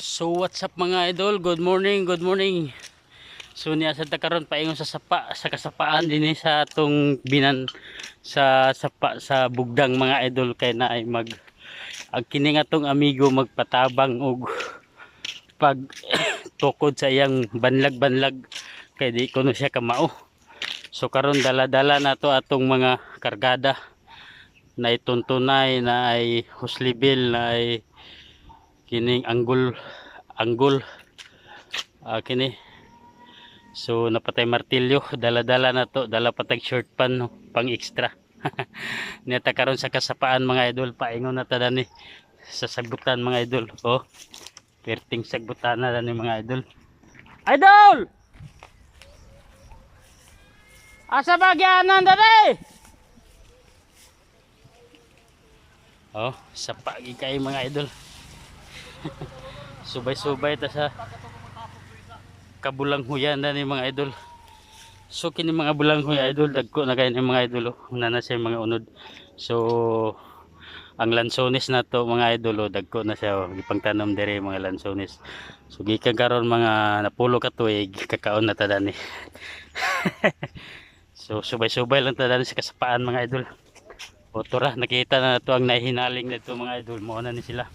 So what's up mga idol? Good morning, good morning. So niya sa karon paingon sa sapa sa kasapaan din sa atong binan sa sapa sa bugdang mga idol kay na ay mag ang kini nga tong amigo magpatabang og pag tukod sa iyang banlag-banlag kay di ko no siya kamao. So karon dala-dala na to atong mga kargada na ituntunay na ay huslibil na ay kining anggol kini. So napatay martilyo, dala-dala na to, dala patag short pan no, pang extra. Neta karon sa kasapaan mga idol, paingon na ta dani sa sagbutan mga idol. Oh, perting sagbutan na dani mga idol. Idol! Asa bagyanan dani? Oh, sapa gi kay mga idol. Subay-subay ta sa kabulang huyan na ni mga idol. So kini mga bulang huyan idol dagko na kay ni mga idol oh. Na siya mga unod. So ang lansones na to mga idol oh, dagko na siya oh. Gipangtanom dire mga lansones. So gikan karon mga napulo ka tuig kakaon na ta dani. So subay-subay lang ta dani sa kasapaan mga idol. O tura nakita na to ang nahinaling nito mga idol mo na ni sila.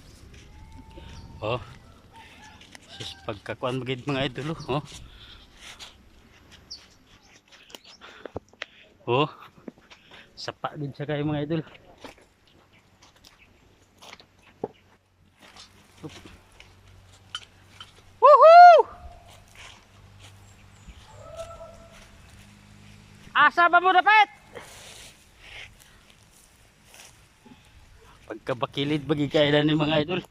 Oh. Sus pagkakuan magid mga idol oh. Oh, sapa din siya kayo mga idol. Woohoo! Asa ba mo dapat? Pagkabakilid bagi kailan ni mga idol.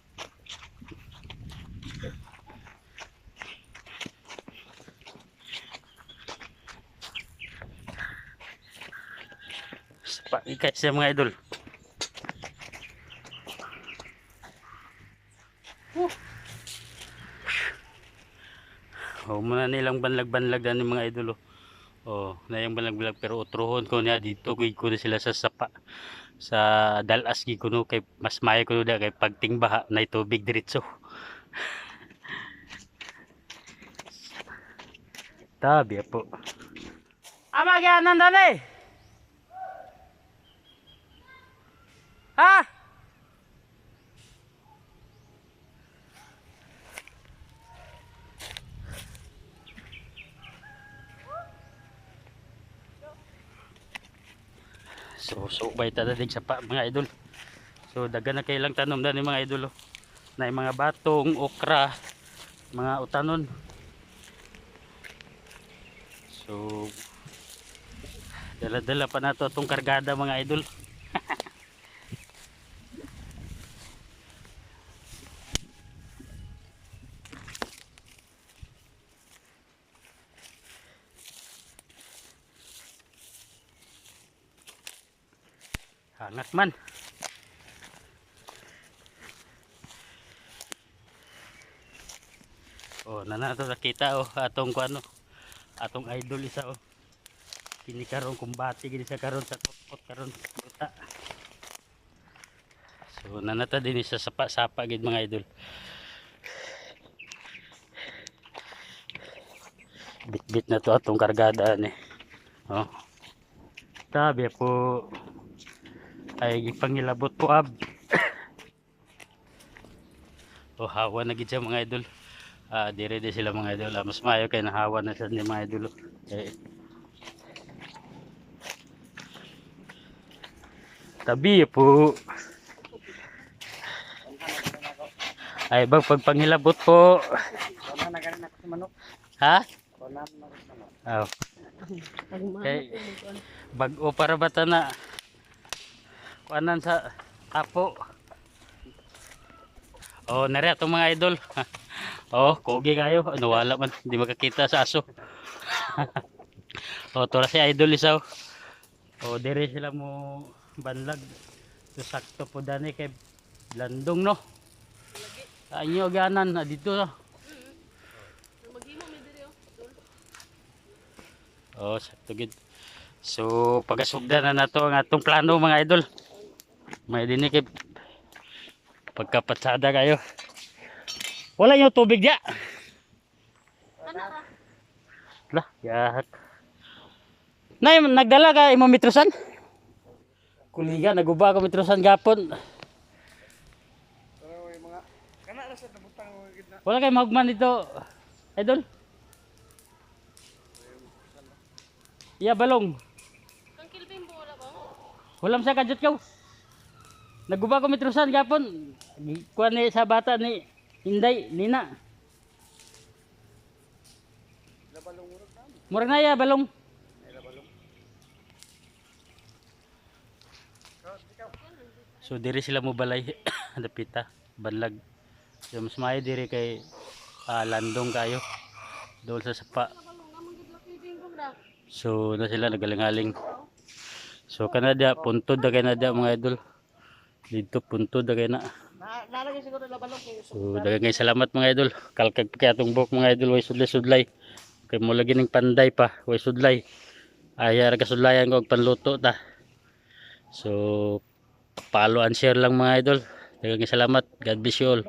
Sapa ikay siya mga idol. Oh, muna nilang banlag-banlag na ni mga idol oh. Oh, na yung banlag-banlag pero utrohon ko niya dito ko na sila sa sapa. Sa dalas gi kuno kay mas mayo kuno da kay pagtingbaha na tubig diretso. Tabi po. Amagyanan dali. Ha? So bay ta dadig sa pa mga idol. So dagan na kailang tanom na ni mga idol oh. Na mga batong, okra, mga utanon. So dala-dala pa nato itong kargada mga idol. Hangat man. Oh, nanato nakita oh atong kuano. Atong idol isa oh. Kini karon kumbati gini sa karon sa pot karon buta. So nanata din sa sapa-sapa gid mga idol. Bit-bit na to atong kargada ni. Oh. Tabi po ay gipangilabot po ab. Oh, hawa na gid siya mga idol. Dire di sila mga idol. Mas maayo kay nahawa na siya ni mga idol. Tabi po. Ay bag pagpangilabot po. Ha? Oh. Okay. Bag-o para bata na. Kuanan sa apo. Oh, nari atong mga idol. Oh, kogi kayo. Ano wala man, hindi makakita sa aso. Oh, tora si idol isaw. Oh, dire sila mo banlag. So sakto po dani kay landong no. Anyo ganan dito. Oh, sakto gid. So pagasugdan na nato ang atong plano mga idol. May dinikip pagkapatsada kayo. Wala yung tubig diya. Kana ra. Lah, yahat. Nay, nagdala ka imong metrosan? Kuliga, naguba ako metrosan gapon. Kana ra sa nabutang mga gid na. Wala kay mahugman dito. Idol. Iya balong. Kang kilbing mo wala ba? Walam sa kadjot kaw. Naguba ko metrosan gapon. Kuan ni sa bata ni Inday, Nina. Murag na ya balong. So diri sila mo balay dapita banlag. So mas maayo diri kay landong kayo. Dol sa sapa. So na sila nagaling-aling. So kanada puntod da kay na mga idol. Dito puntod da kay na. Nalagay siguro na balong kay So daghang salamat mga idol. Kalkag pa kay atong buhok mga idol way sudlay-sudlay. Kay mo lagi ning panday pa way sudlay. Aya ra kasudlayan ko og panluto ta. So follow and share lang mga idol. Daghang salamat. God bless you all.